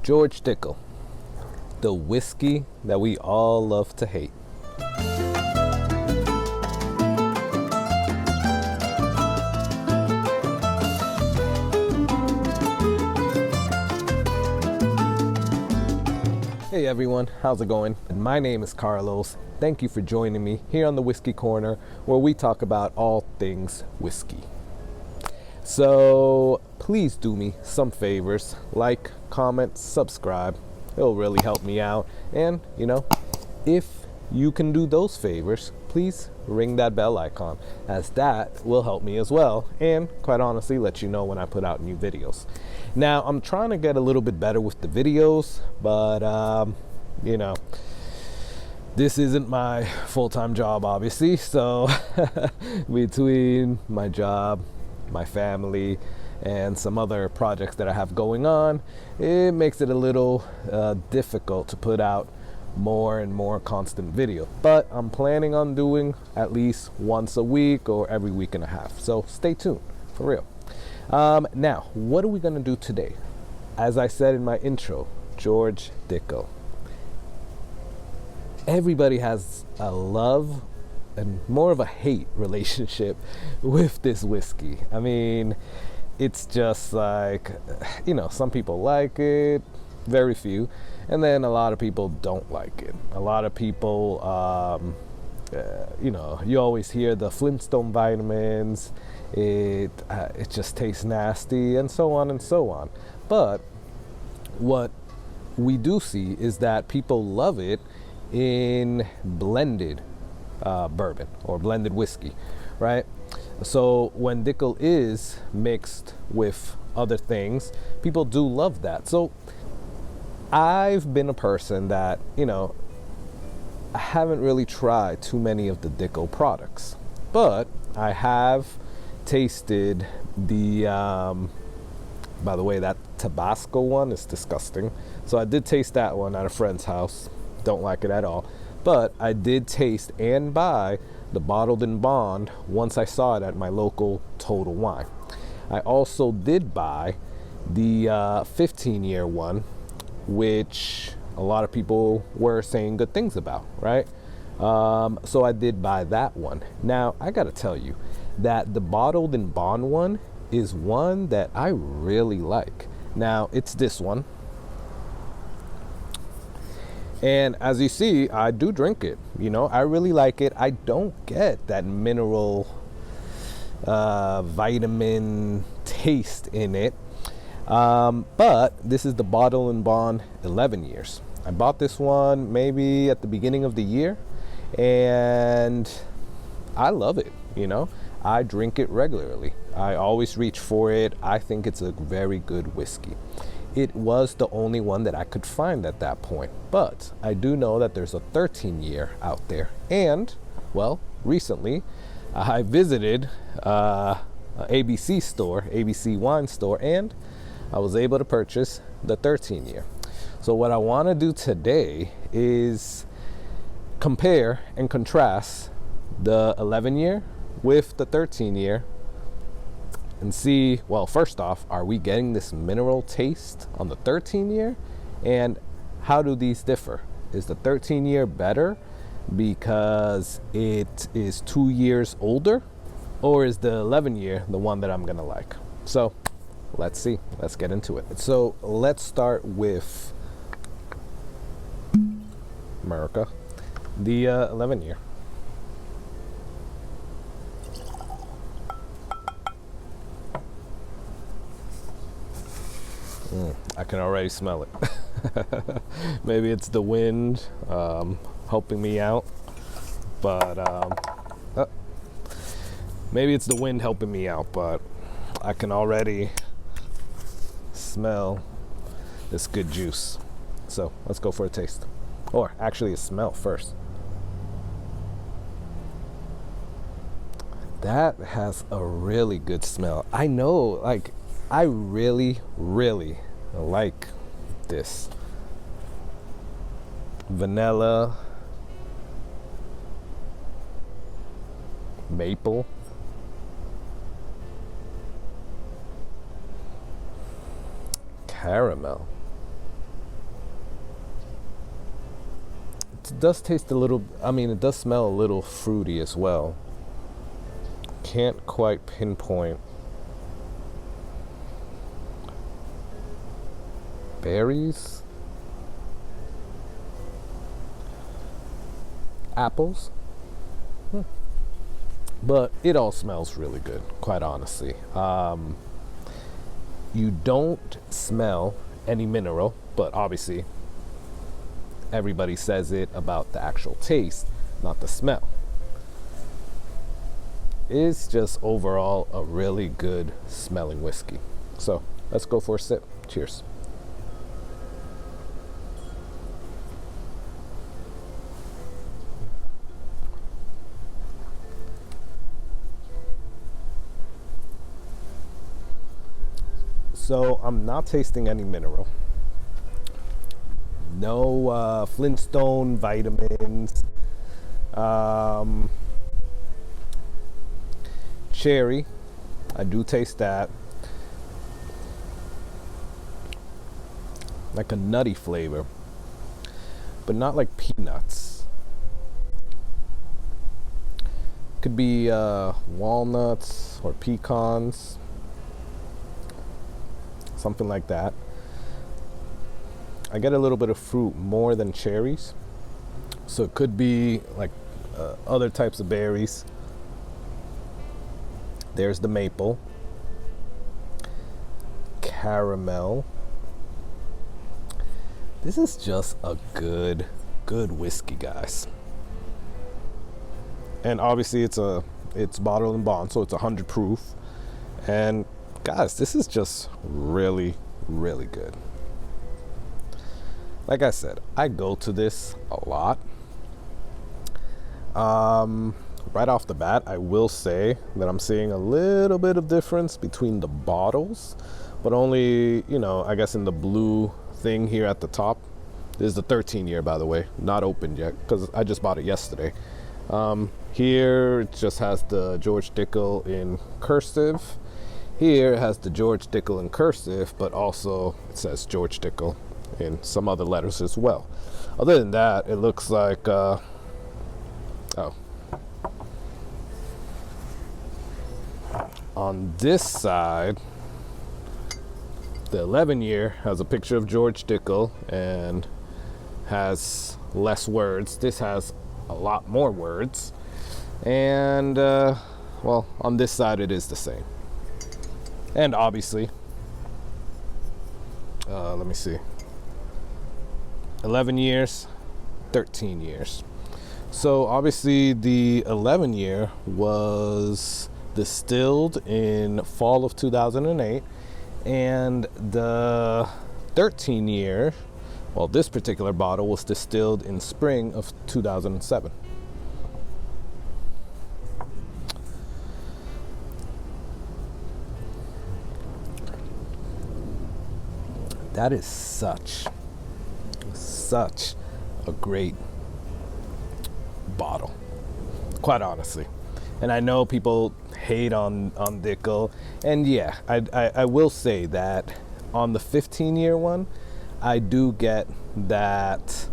George Dickel, the whiskey that we all love to hate. Hey everyone, how's it going? My name is Carlos. Thank you for joining me here on the Whiskey Corner, where we talk about all things whiskey. So please do me some favors, like, comment, subscribe. It'll really help me out. And if you can do those favors, please ring that bell icon, as that will help me as well, and quite honestly let you know when I put out new videos. Now I'm trying to get a little bit better with the videos, but this isn't my full-time job, obviously, so between my job, my family, and some other projects that I have going on, it makes it a little difficult to put out more and more constant video. But I'm planning on doing at least once a week or every week and a half, so stay tuned, for real. Now, what are we gonna do today? As I said in my intro, George Dickel. Everybody has a love and more of a hate relationship with this whiskey. I mean, it's just like, some people like it, very few, and then a lot of people don't like it. A lot of people, you always hear the Flintstone vitamins, it just tastes nasty, and so on and so on. But what we do see is that people love it in blended bourbon or blended whiskey, right? So when Dickel is mixed with other things, people do love that. So I've been a person that, I haven't really tried too many of the Dickel products, but I have tasted the, by the way, that Tabasco one is disgusting. So I did taste that one at a friend's house. Don't like it at all. But I did taste and buy the Bottled in Bond once I saw it at my local Total Wine. I also did buy the 15-year one, which a lot of people were saying good things about, right? So I did buy that one. Now, I gotta tell you that the Bottled in Bond one is one that I really like. Now, it's this one. And as you see, I do drink it. I really like it. I don't get that mineral vitamin taste in it. But this is the Bottle and Bond 11 years. I bought this one maybe at the beginning of the year, and I love it. I drink it regularly. I always reach for it. I think it's a very good whiskey. It was the only one that I could find at that point, but I do know that there's a 13-year out there. And, well, recently I visited ABC store, ABC wine store, and I was able to purchase the 13-year. So what I want to do today is compare and contrast the 11-year with the 13-year and see, well, first off, are we getting this mineral taste on the 13-year? And how do these differ? Is the 13-year better because it is 2 years older? Or is the 11-year the one that I'm gonna like? So let's see, let's get into it. So let's start with America, the 11-year. I can already smell it. Maybe it's the wind helping me out, but maybe it's the wind helping me out, but I can already smell this good juice. So let's go for a taste, or actually a smell first. That has a really good smell. I know, I really, really like this. Vanilla, maple, caramel. does taste a little, I mean, it does smell a little fruity as well. Can't quite pinpoint. Berries? Apples? But it all smells really good, quite honestly. You don't smell any mineral, but obviously everybody says it about the actual taste, not the smell. It's just overall a really good smelling whiskey. So let's go for a sip. Cheers. So I'm not tasting any mineral. No Flintstone vitamins. Cherry, I do taste that. Like a nutty flavor, but not like peanuts. Could be walnuts or pecans. Something like that. I get a little bit of fruit more than cherries. So it could be like other types of berries. There's the maple. Caramel. This is just a good whiskey, guys. And obviously it's bottled and bond, so it's 100 proof. And guys, this is just really, really good. Like I said, I go to this a lot. Right off the bat, I will say that I'm seeing a little bit of difference between the bottles, but only, I guess in the blue thing here at the top. This is the 13 year, by the way, not opened yet because I just bought it yesterday. Here it just has the George Dickel in cursive. Here it has the George Dickel in cursive, but also it says George Dickel in some other letters as well. Other than that, it looks like, on this side, the 11 year has a picture of George Dickel and has less words. This has a lot more words. And, on this side it is the same. And obviously, let me see, 11 years, 13 years. So obviously the 11 year was distilled in fall of 2008, and the 13 year, this particular bottle was distilled in spring of 2007. That is such a great bottle, quite honestly. And I know people hate on Dickel, and yeah, I will say that on the 15 year one, I do get that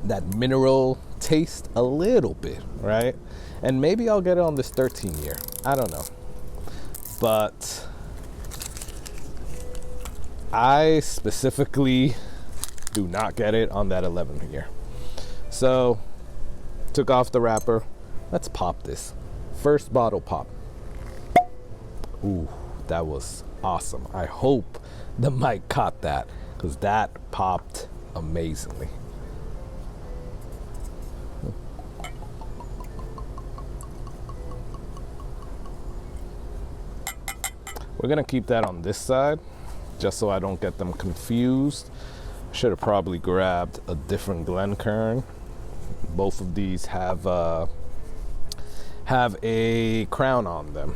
that mineral taste a little bit, right? And maybe I'll get it on this 13 year. I don't know, but I specifically do not get it on that 11 year. So took off the wrapper. Let's pop this. First bottle pop. Ooh, that was awesome. I hope the mic caught that, because that popped amazingly. We're gonna keep that on this side, just so I don't get them confused. Should have probably grabbed a different Glencairn. Both of these have a crown on them.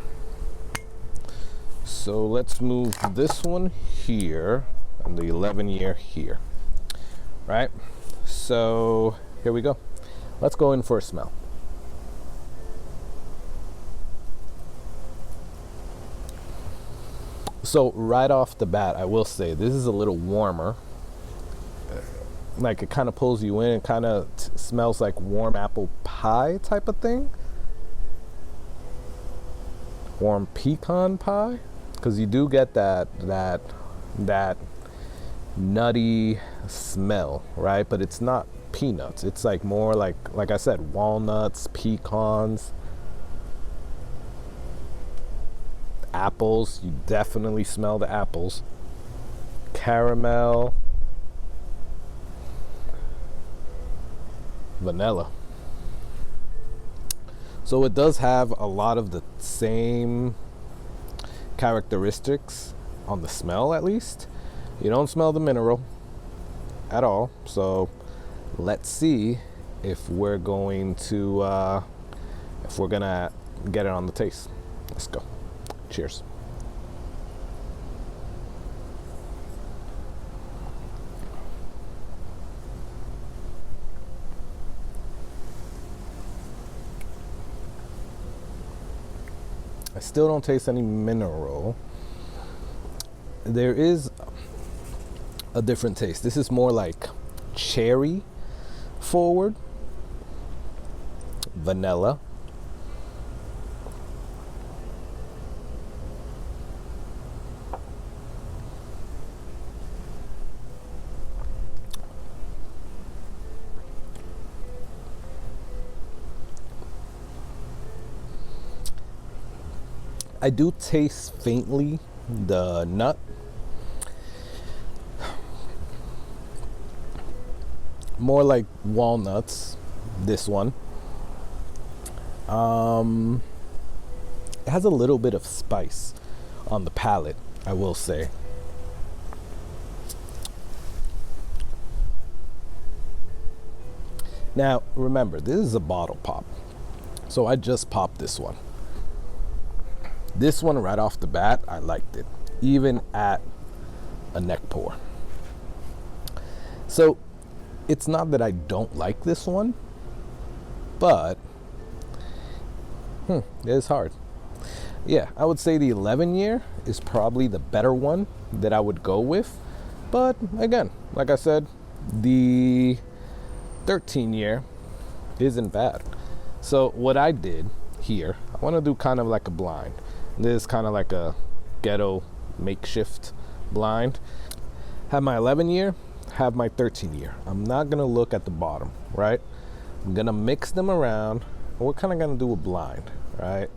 So let's move this one here and the 11 year here. Right? So here we go. Let's go in for a smell. So right off the bat, I will say this is a little warmer like it kind of pulls you in. It kind of smells like warm apple pie type of thing. Warm pecan pie, because you do get that nutty smell, right? But it's not peanuts. It's like more like I said, walnuts, pecans, apples. You definitely smell the apples. Caramel, vanilla. So it does have a lot of the same characteristics on the smell, at least. You don't smell the mineral at all. So let's see if we're going to get it on the taste. Let's go. Cheers. I still don't taste any mineral. There is a different taste. This is more like cherry forward, vanilla, I do taste faintly the nut. More like walnuts, this one. It has a little bit of spice on the palate, I will say. Now, remember, this is a bottle pop. So I just popped this one. This one right off the bat, I liked it, even at a neck pour. So it's not that I don't like this one, but it's hard. Yeah, I would say the 11 year is probably the better one that I would go with. But again, like I said, the 13 year isn't bad. So what I did here, I want to do kind of like a blind. This is kind of like a ghetto makeshift blind. Have my 11 year, have my 13 year. I'm not gonna look at the bottom, right? I'm gonna mix them around, and we're kind of gonna do a blind, right?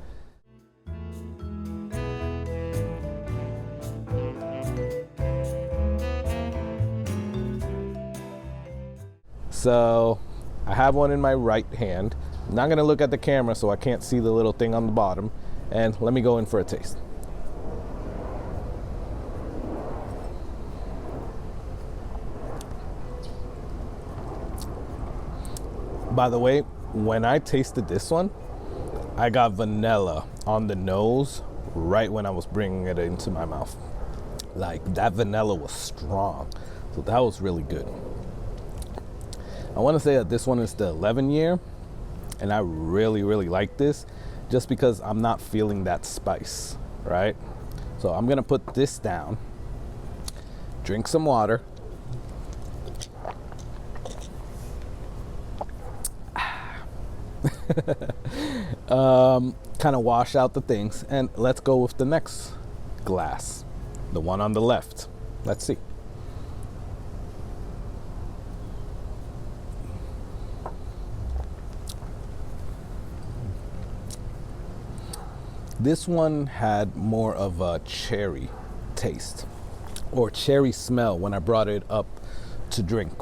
So I have one in my right hand. I'm not gonna look at the camera so I can't see the little thing on the bottom. And let me go in for a taste. By the way, when I tasted this one, I got vanilla on the nose right when I was bringing it into my mouth. Like, that vanilla was strong. So that was really good. I want to say that this one is the 11 year, and I really, really like this. Just because I'm not feeling that spice, right? So I'm gonna put this down, drink some water. Kind of wash out the things, and let's go with the next glass, the one on the left. Let's see. This one had more of a cherry taste or cherry smell when I brought it up to drink.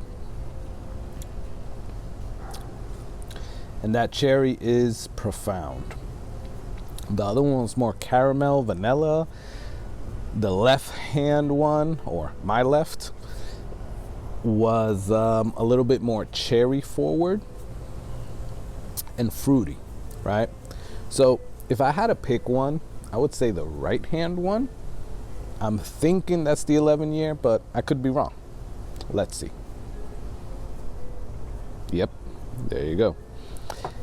And that cherry is profound. The other one was more caramel, vanilla. The left hand one, or my left, was a little bit more cherry forward and fruity, right? So if I had to pick one, I would say the right hand one. I'm thinking that's the 11 year, but I could be wrong. Let's see. Yep, there you go.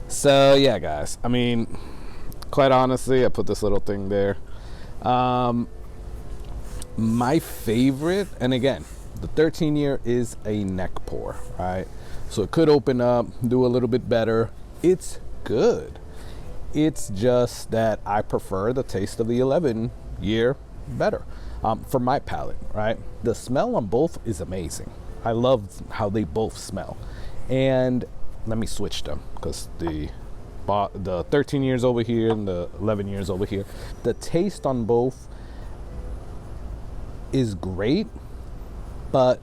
So yeah, guys, I mean, quite honestly, I put this little thing there. My favorite, and again, The 13 year is a neck pour, right? So it could open up, do a little bit better. It's good. It's just that I prefer the taste of the 11 year better for my palate, right? The smell on both is amazing. I love how they both smell. And let me switch them because the 13 years over here and the 11 years over here. The taste on both is great, but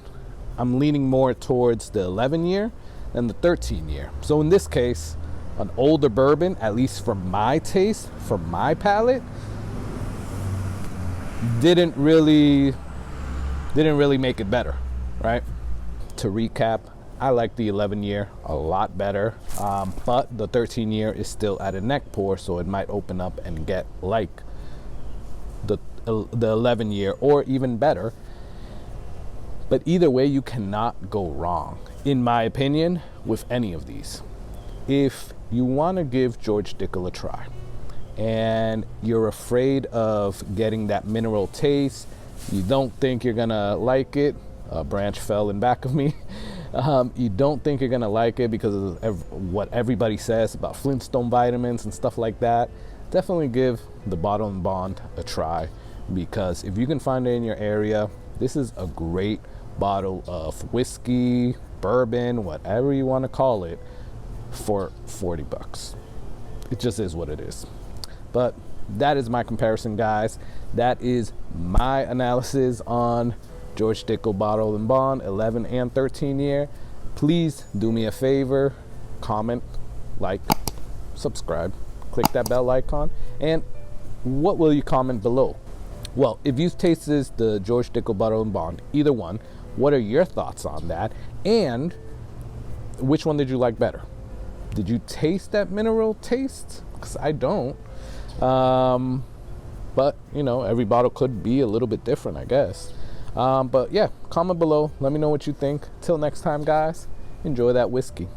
I'm leaning more towards the 11 year than the 13 year. So in this case, an older bourbon, at least for my taste, for my palate, didn't really make it better, right? To recap, I like the 11 year a lot better, but the 13 year is still at a neck pour, so it might open up and get like the 11 year or even better. But either way, you cannot go wrong, in my opinion, with any of these. If you want to give George Dickel a try and you're afraid of getting that mineral taste, you don't think you're gonna like it, a branch fell in back of me, you don't think you're gonna like it because of what everybody says about Flintstone vitamins and stuff like that, definitely give the Bottle and Bond a try, because if you can find it in your area, this is a great bottle of whiskey, bourbon, whatever you want to call it, for $40. It just is what it is. But that is my comparison, guys. That is my analysis on George Dickel Bottle and Bond 11 and 13 year. Please do me a favor, comment, like, subscribe, click that bell icon, and what will you comment below? Well, if you've tasted the George Dickel Bottle and Bond, either one, what are your thoughts on that? And which one did you like better? Did you taste that mineral taste? Because I don't. But, you know, every bottle could be a little bit different, I guess. But yeah, comment below. Let me know what you think. Till next time, guys, enjoy that whiskey.